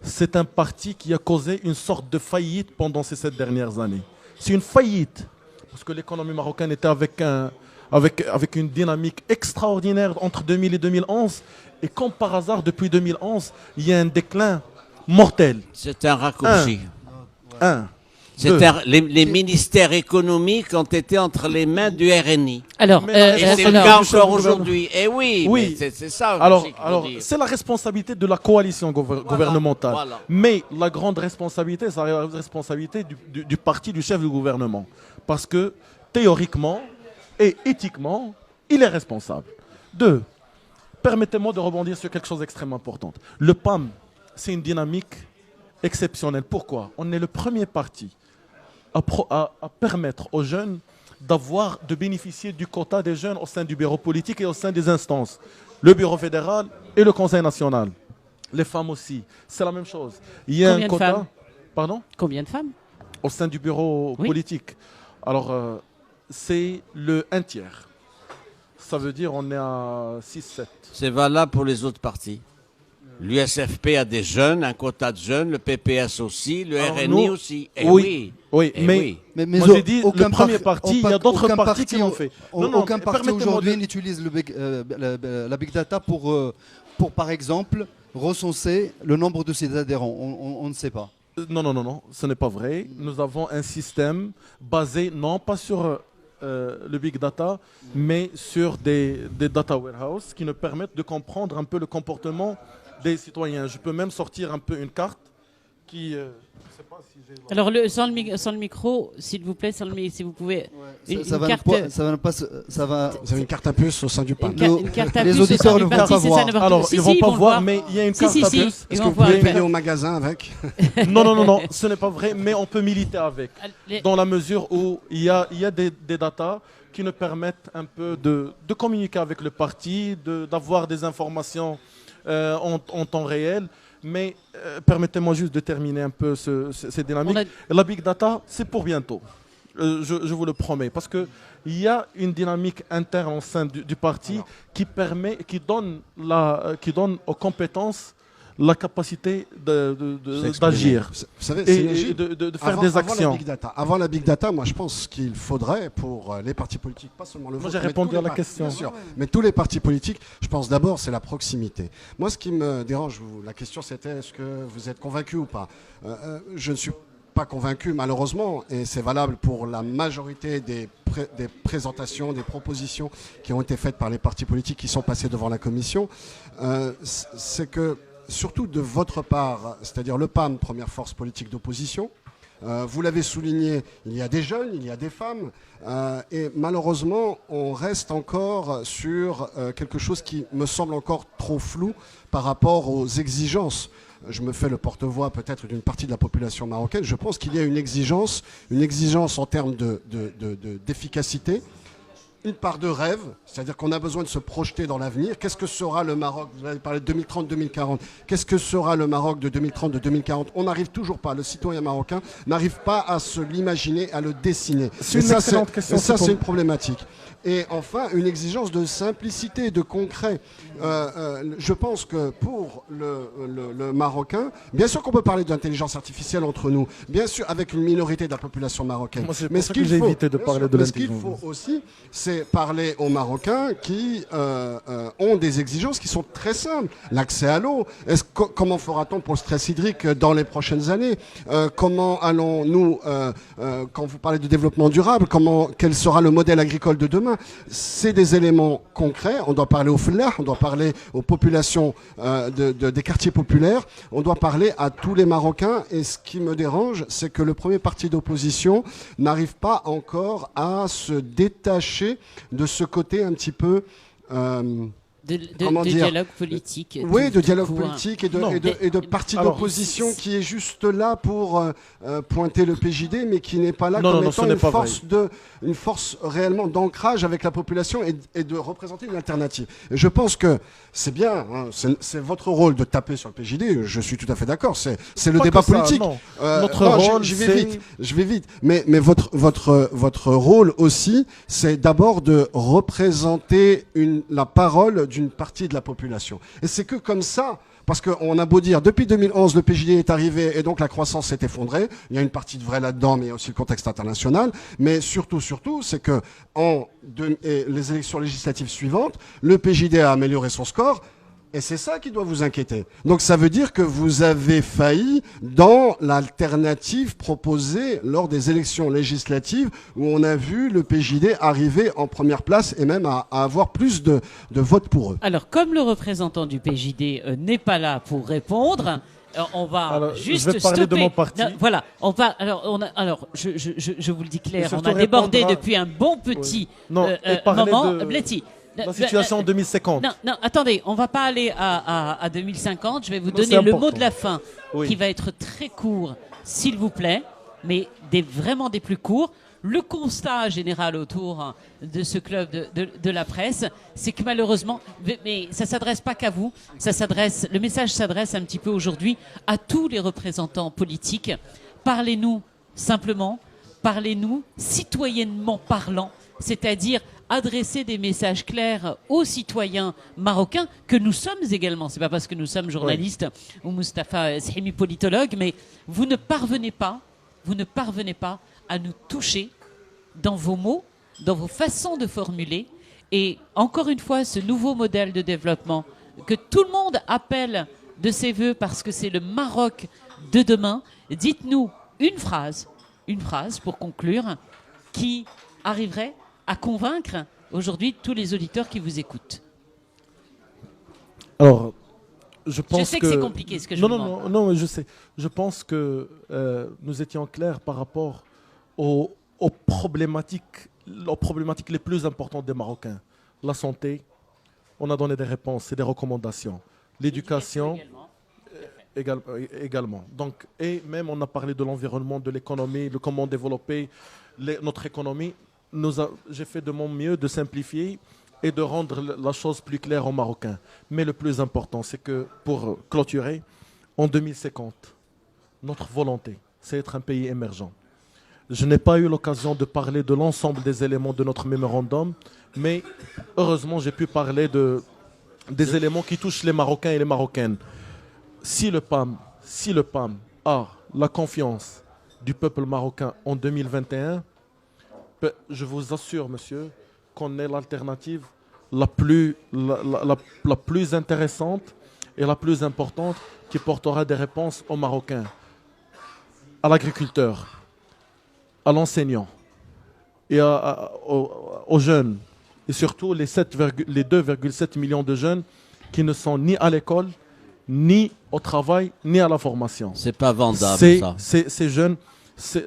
C'est un parti qui a causé une sorte de faillite pendant ces 7 dernières années. C'est une faillite, parce que l'économie marocaine était avec une dynamique extraordinaire entre 2000 et 2011, et comme par hasard, depuis 2011, il y a un déclin mortel. C'est un raccourci. Deux. Les ministères économiques ont été entre les mains du RNI. Alors, Mais Et c'est le alors- cas du chef encore du gouvernement. aujourd'hui. Eh oui, Oui. mais c'est ça Alors, aussi qu'il faut dire. c'est la responsabilité de la coalition gouvernementale. voilà. Mais la grande responsabilité, c'est la responsabilité du parti du chef du gouvernement. Parce que théoriquement et éthiquement, il est responsable. Deux, permettez-moi de rebondir sur quelque chose d'extrêmement important. Le PAM, c'est une dynamique exceptionnelle. Pourquoi? On est le premier parti à permettre aux jeunes de bénéficier du quota des jeunes au sein du bureau politique et au sein des instances. Le bureau fédéral et le conseil national. Les femmes aussi. C'est la même chose. Il y a Combien un de quota. femmes Pardon? combien de femmes? Au sein du bureau Oui. politique. Alors, c'est un tiers. Ça veut dire on est à 6-7. C'est valable pour les autres partis. L'USFP a des jeunes, un quota de jeunes, le PPS aussi, le Alors, RNI nous- aussi. Eh oui, oui, Eh mais oui. Mais moi j'ai dit le premier parti, il y a d'autres aucun partis qui l'ont fait. Non, non, aucun parti permettez-moi aujourd'hui de- n'utilise la big data pour, par exemple, recenser le nombre de ses adhérents. On ne sait pas. Non, ce n'est pas vrai. Nous avons un système basé non pas sur le big data, mais sur des data warehouses qui nous permettent de comprendre un peu le comportement des citoyens. Je peux même sortir un peu une carte qui... je sais pas si j'ai... Alors, sans le micro, s'il vous plaît, si vous pouvez. Une carte. Vous avez une carte à puce au sein du PAN. Une carte à les puce au auditeurs sein du ne vont parti, pas c'est voir. ça, ne va- Alors, Si, ils si, vont pas le voir, mais il y a une Si, carte si, à si, puce. ils Est-ce que vont vous voir. pouvez payer au magasin avec? Non, ce n'est pas vrai, mais on peut militer avec. Les- Dans la mesure où il y a des datas qui nous permettent un peu de communiquer avec le parti, d'avoir des informations en temps réel. Mais permettez-moi juste de terminer un peu cette dynamique. La big data, c'est pour bientôt. Je vous le promets. Parce qu'il y a une dynamique interne au sein du parti qui donne aux compétences la capacité d'agir Vous savez, et de faire des actions. Avant la big data, moi je pense qu'il faudrait pour les partis politiques, pas seulement le Moi, vôtre, j'ai mais répondu tous les à la partis, question. bien sûr, mais tous les partis politiques, je pense d'abord c'est la proximité. Moi ce qui me dérange, la question c'était est-ce que vous êtes convaincu ou pas. Je ne suis pas convaincu malheureusement, et c'est valable pour la majorité des présentations, des propositions qui ont été faites par les partis politiques qui sont passés devant la commission, c'est que surtout de votre part, c'est-à-dire le PAM, première force politique d'opposition, vous l'avez souligné, il y a des jeunes, il y a des femmes, et malheureusement, on reste encore sur quelque chose qui me semble encore trop flou par rapport aux exigences. Je me fais le porte-voix peut-être d'une partie de la population marocaine. Je pense qu'il y a une exigence en termes d'efficacité, une part de rêve, c'est-à-dire qu'on a besoin de se projeter dans l'avenir. Qu'est-ce que sera le Maroc? Vous avez parlé de 2030-2040. Qu'est-ce que sera le Maroc de 2030, de 2040? On n'arrive toujours pas, le citoyen marocain n'arrive pas à se l'imaginer, à le dessiner. C'est une excellente question. Et ça, c'est une problématique. Et enfin, une exigence de simplicité, de concret. Je pense que pour le Marocain, bien sûr qu'on peut parler d'intelligence artificielle entre nous, bien sûr avec une minorité de la population marocaine. Moi, c'est mais pour ça que j'ai évité de parler de mais ce qu'il l'intelligence. faut aussi, c'est parler aux Marocains qui ont des exigences qui sont très simples. L'accès à l'eau. Comment fera-t-on pour le stress hydrique dans les prochaines années? Comment allons-nous, quand vous parlez de développement durable, quel sera le modèle agricole de demain? C'est des éléments concrets. On doit parler aux fleurs, on doit parler aux populations des quartiers populaires, on doit parler à tous les Marocains. Et ce qui me dérange, c'est que le premier parti d'opposition n'arrive pas encore à se détacher de ce côté un petit peu... de dialogue politique. Oui, de dialogue pour politique et de parti d'opposition qui est juste là pour pointer le PJD, mais qui n'est pas là comme étant une force réellement d'ancrage avec la population et de représenter une alternative. Et je pense que c'est bien, hein, c'est votre rôle de taper sur le PJD, je suis tout à fait d'accord, c'est le débat politique. Notre rôle, je vais vite. Mais votre rôle aussi, c'est d'abord de représenter la parole d'une partie de la population. Et c'est que comme ça, parce qu'on a beau dire, depuis 2011, le PJD est arrivé et donc la croissance s'est effondrée. Il y a une partie de vrai là-dedans, mais il y a aussi le contexte international. Mais surtout, c'est que les élections législatives suivantes, le PJD a amélioré son score. Et c'est ça qui doit vous inquiéter. Donc ça veut dire que vous avez failli dans l'alternative proposée lors des élections législatives où on a vu le PJD arriver en première place et même à avoir plus de votes pour eux. Alors, comme le représentant du PJD n'est pas là pour répondre, on va juste je vais parler stopper. de mon parti. Non, voilà, je vous le dis clair, on surtout a débordé répondre à- depuis un bon petit et parler moment. de Bletty, la situation en 2050. Non, attendez, on va pas aller à 2050. Je vais vous Non, donner c'est le important. mot de la fin Oui. qui va être très court, s'il vous plaît, mais vraiment des plus courts. Le constat général autour de ce club de la presse, c'est que malheureusement, mais ça s'adresse pas qu'à vous, le message s'adresse un petit peu aujourd'hui à tous les représentants politiques. Parlez-nous simplement, parlez-nous citoyennement parlant, c'est-à-dire adresser des messages clairs aux citoyens marocains que nous sommes également. C'est pas parce que nous sommes journalistes ou Mustapha Sahimi politologue, mais vous ne parvenez pas à nous toucher dans vos mots, dans vos façons de formuler. Et encore une fois, ce nouveau modèle de développement que tout le monde appelle de ses voeux parce que c'est le Maroc de demain, dites-nous une phrase pour conclure, qui arriverait à convaincre aujourd'hui tous les auditeurs qui vous écoutent. Alors, je pense sais que c'est compliqué ce que je vous demande. Non, je sais. Je pense que nous étions clairs par rapport aux problématiques les plus importantes des Marocains. La santé, on a donné des réponses et des recommandations. L'éducation, également. Donc, et même on a parlé de l'environnement, de l'économie, de comment développer notre économie. J'ai fait de mon mieux de simplifier et de rendre la chose plus claire aux Marocains. Mais le plus important, c'est que pour clôturer, en 2050, notre volonté, c'est d'être un pays émergent. Je n'ai pas eu l'occasion de parler de l'ensemble des éléments de notre mémorandum, mais heureusement, j'ai pu parler des éléments qui touchent les Marocains et les Marocaines. si le PAM a la confiance du peuple marocain en 2021, je vous assure, monsieur, qu'on est l'alternative la plus intéressante et la plus importante qui portera des réponses aux Marocains, à l'agriculteur, à l'enseignant et aux jeunes, et surtout les 2,7 millions de jeunes qui ne sont ni à l'école, ni au travail, ni à la formation. C'est pas vendable, ça. Ces jeunes...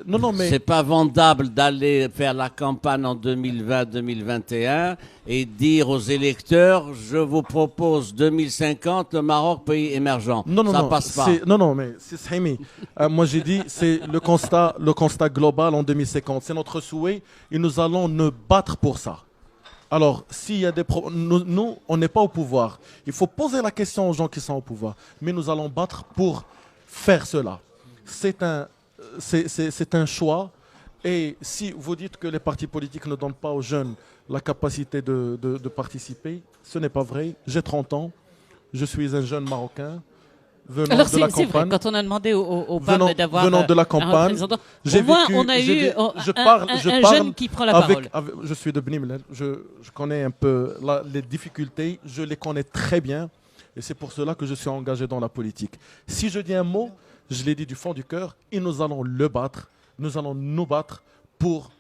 Non, mais... C'est pas vendable d'aller faire la campagne en 2020-2021 et dire aux électeurs, je vous propose 2050, le Maroc, pays émergent. Ça passe pas. Non, mais c'est Sahimi. Moi, j'ai dit, c'est le constat global en 2050. C'est notre souhait et nous allons nous battre pour ça. Alors, s'il y a des nous, on n'est pas au pouvoir. Il faut poser la question aux gens qui sont au pouvoir. Mais nous allons battre pour faire cela. C'est un choix. Et si vous dites que les partis politiques ne donnent pas aux jeunes la capacité de participer, ce n'est pas vrai. J'ai 30 ans. Je suis un jeune Marocain. Venant Alors de la c'est vrai, campagne. quand on a demandé au PAM d'avoir venant de la un campagne, représentant, j'ai au moins vécu- on a j'ai eu vé- je un parle jeune qui prend la parole. je suis de Bni Mellal, je connais un peu les difficultés, je les connais très bien, et c'est pour cela que je suis engagé dans la politique. Si je dis un mot, je l'ai dit du fond du cœur, et nous allons le battre, nous allons nous battre pour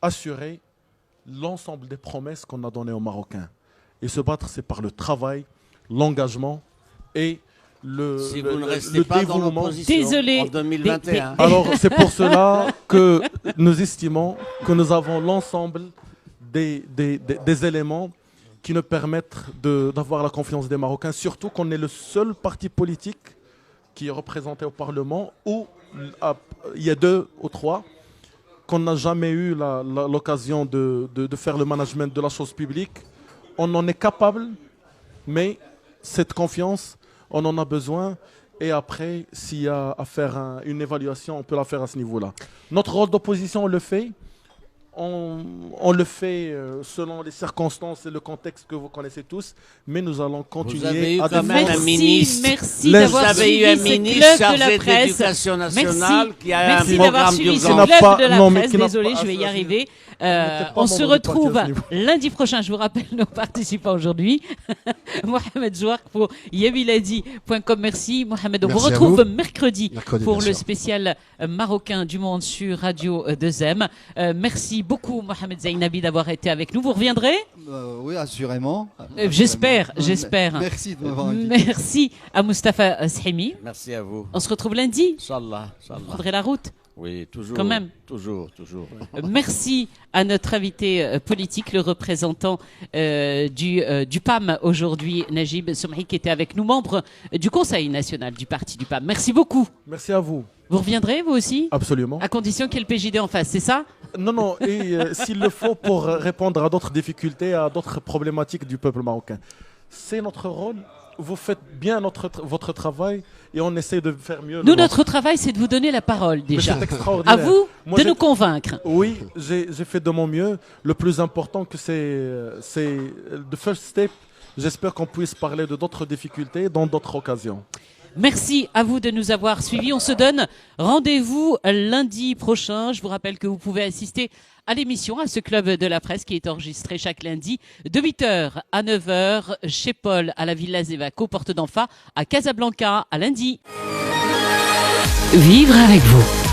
assurer l'ensemble des promesses qu'on a données aux Marocains. Et se battre, c'est par le travail, l'engagement et Si vous ne le restez pas dans dévouement. l'opposition Désolé. en 2021. Alors, c'est pour cela que nous estimons que nous avons l'ensemble des éléments qui nous permettent d'avoir la confiance des Marocains, surtout qu'on est le seul parti politique qui est représenté au Parlement où il y a 2 ou 3 qu'on n'a jamais eu l'occasion de faire le management de la chose publique. On en est capable, mais cette confiance, on en a besoin. Et après, s'il y a à faire une évaluation, on peut la faire à ce niveau-là. Notre rôle d'opposition, on le fait. On le fait selon les circonstances et le contexte que vous connaissez tous. Mais nous allons Vous avez continuer eu à quand même défendre. un ministre. Merci Vous Vous d'avoir avez suivi eu un ce ministre club de chargé la de presse. l'éducation nationale qui a Merci un d'avoir programme suivi ce Qui n'a club pas- de la non, mais presse. qui n'a Désolé, pas- je vais y arriver. pas On se membre du parti retrouve à ce niveau. lundi prochain. Je vous rappelle nos participants aujourd'hui. Mohamed Jouark pour yamiladi.com. Merci Mohamed. On vous Merci à retrouve vous. mercredi Mercredi, pour bien le sûr. spécial marocain du monde sur Radio 2M. Merci beaucoup Mohamed Zainabi d'avoir été avec nous. Vous reviendrez? Oui, assurément. J'espère. Merci de m'avoir invité. Merci à Mustapha Shimi. Merci à vous. On se retrouve lundi. Inch'Allah. Vous Inch'Allah. prendrez la route. Oui, toujours. Quand même. Toujours. Merci à notre invité politique, le représentant du PAM aujourd'hui, Najib Somhi, qui était avec nous, membre du Conseil national du parti du PAM. Merci beaucoup. Merci à vous. Vous reviendrez, vous aussi? Absolument. À condition qu'il y ait le PJD en face, c'est ça? Non, et s'il le faut pour répondre à d'autres difficultés, à d'autres problématiques du peuple marocain. C'est notre rôle. Vous faites bien votre travail et on essaie de faire mieux. Nous, notre travail, c'est de vous donner la parole Mais déjà. c'est extraordinaire. À vous Moi, de j'ai- nous convaincre. Oui, j'ai fait de mon mieux. Le plus important, que c'est the first step. J'espère qu'on puisse parler de d'autres difficultés dans d'autres occasions. Merci à vous de nous avoir suivis. On se donne rendez-vous lundi prochain. Je vous rappelle que vous pouvez assister à l'émission, à ce club de la presse qui est enregistré chaque lundi de 8h à 9h chez Paul à la Villa Zévaco, porte d'Enfa à Casablanca à lundi. Vivre avec vous.